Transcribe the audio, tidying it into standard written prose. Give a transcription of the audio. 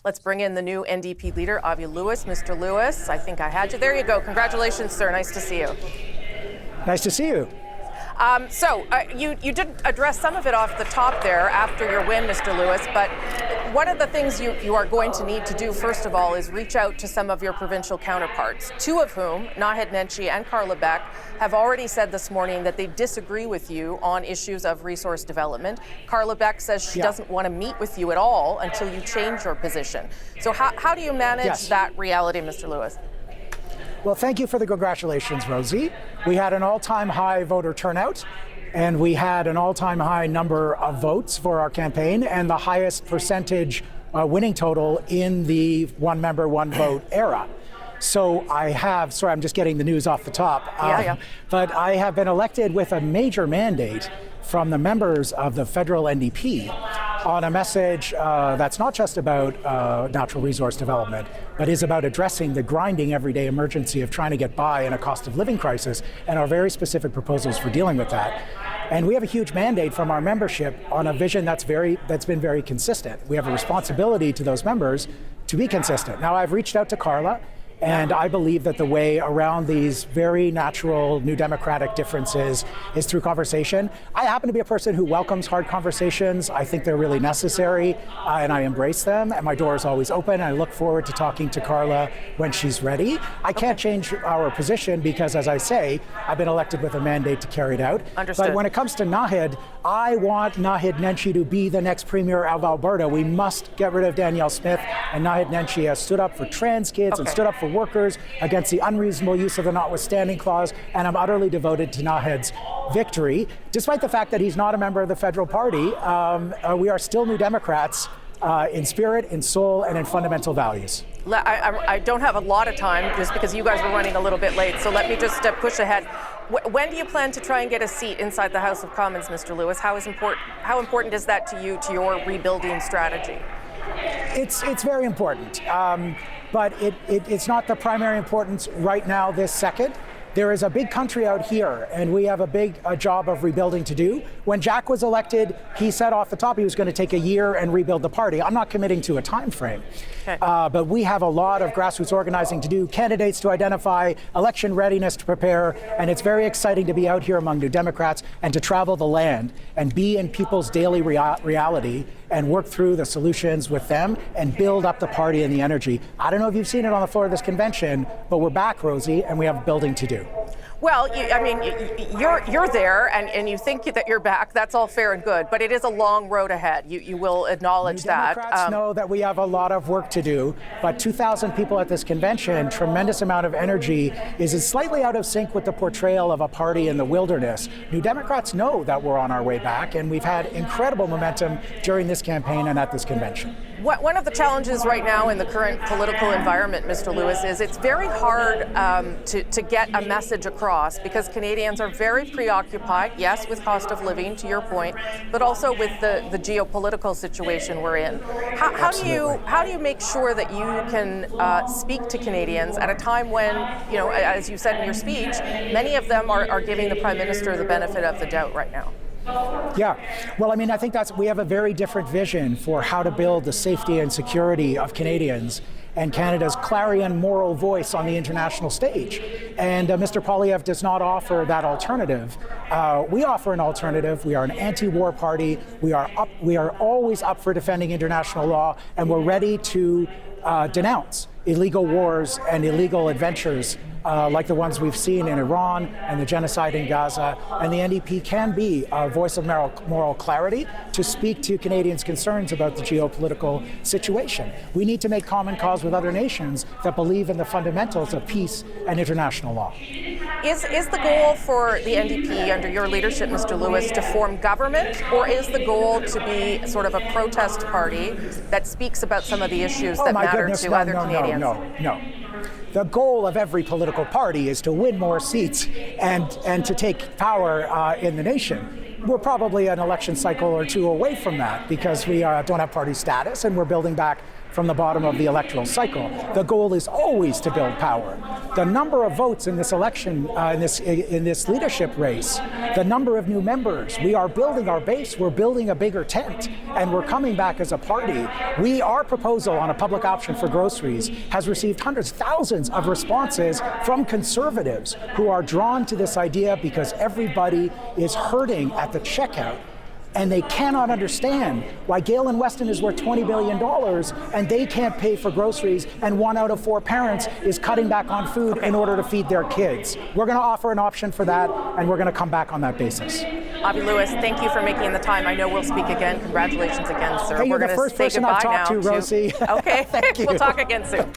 Let's bring in the new NDP leader, Avi Lewis. Mr. Lewis, I think I had you. There you go. Congratulations, sir. Nice to see you. Nice to see you. You did address some of it off the top there after your win, Mr. Lewis, but one of the things you are going to need to do, first of all, is reach out to some of your provincial counterparts, two of whom, Naheed Nenshi and Carla Beck, have already said this morning that they disagree with you on issues of resource development. Carla Beck says she doesn't want to meet with you at all until you change your position. So how do you manage that reality, Mr. Lewis? Well, thank you for the congratulations, Rosie. We had an all-time high voter turnout, and we had an all-time high number of votes for our campaign, and the highest percentage winning total in the one member, one vote era. So I'm just getting the news off the top. But I have been elected with a major mandate from the members of the federal NDP on a message that's not just about natural resource development, but is about addressing the grinding everyday emergency of trying to get by in a cost of living crisis, and our very specific proposals for dealing with that. And we have a huge mandate from our membership on a vision that's been very consistent. We have a responsibility to those members to be consistent. Now, I've reached out to Carla, and I believe that the way around these very natural New Democratic differences is through conversation. I happen to be a person who welcomes hard conversations. I think they're really necessary, and I embrace them, and my door is always open. I look forward to talking to Carla when she's ready. I can't change our position because, as I say, I've been elected with a mandate to carry it out. Understood. But when it comes to Naheed, I want Naheed Nenshi to be the next premier of Alberta. We must get rid of Danielle Smith, and Naheed Nenshi has stood up for trans kids and stood up for workers against the unreasonable use of the notwithstanding clause, and I'm utterly devoted to Naheed's victory. Despite the fact that he's not a member of the federal party, we are still New Democrats in spirit, in soul, and in fundamental values. I don't have a lot of time just because you guys were running a little bit late, so let me just push ahead. When do you plan to try and get a seat inside the House of Commons, Mr. Lewis? How important is that to you, to your rebuilding strategy? It's very important, but it's not the primary importance right now, this second. There is a big country out here, and we have a big job of rebuilding to do. When Jack was elected, he said off the top he was going to take a year and rebuild the party. I'm not committing to a time frame, but we have a lot of grassroots organizing to do, candidates to identify, election readiness to prepare, and it's very exciting to be out here among New Democrats and to travel the land and be in people's daily reality and work through the solutions with them and build up the party and the energy. I don't know if you've seen it on the floor of this convention, but we're back, Rosie, and we have building to do. Well, you're there, and you think that you're back. That's all fair and good, but it is a long road ahead. You will acknowledge that. Democrats know that we have a lot of work to do, but 2,000 people at this convention, tremendous amount of energy, is slightly out of sync with the portrayal of a party in the wilderness. New Democrats know that we're on our way back, and we've had incredible momentum during this campaign and at this convention. One of the challenges right now in the current political environment, Mr. Lewis, is it's very hard to get a message across because Canadians are very preoccupied, yes, with cost of living, to your point, but also with the geopolitical situation we're in. How do you make sure that you can speak to Canadians at a time when, as you said in your speech, many of them are giving the Prime Minister the benefit of the doubt right now? Yeah, well, I think we have a very different vision for how to build the safety and security of Canadians and Canada's clarion moral voice on the international stage. And Mr. Poilievre does not offer that alternative. We offer an alternative. We are an anti-war party. We are always up for defending international law, and we're ready to denounce illegal wars and illegal adventures like the ones we've seen in Iran and the genocide in Gaza. And the NDP can be a voice of moral clarity to speak to Canadians' concerns about the geopolitical situation. We need to make common cause with other nations that believe in the fundamentals of peace and international law. Is the goal for the NDP under your leadership, Mr. Lewis, to form government, or is the goal to be sort of a protest party that speaks about some of the issues that matter to other Canadians? No. The goal of every political party is to win more seats and to take power in the nation. We're probably an election cycle or two away from that because we don't have party status, and we're building back from the bottom of the electoral cycle. The goal is always to build power. The number of votes in this election, in this leadership race, the number of new members, we are building our base, we're building a bigger tent, and we're coming back as a party. Our proposal on a public option for groceries has received hundreds, thousands of responses from conservatives who are drawn to this idea because everybody is hurting at the checkout. And they cannot understand why Galen Weston is worth $20 billion and they can't pay for groceries, and 1 out of 4 parents is cutting back on food in order to feed their kids. We're going to offer an option for that, and we're going to come back on that basis. Avi Lewis, thank you for making the time. I know we'll speak again. Congratulations again, sir. Hey, you're the first person I've talked to, Rosie. Okay, thank you. We'll talk again soon.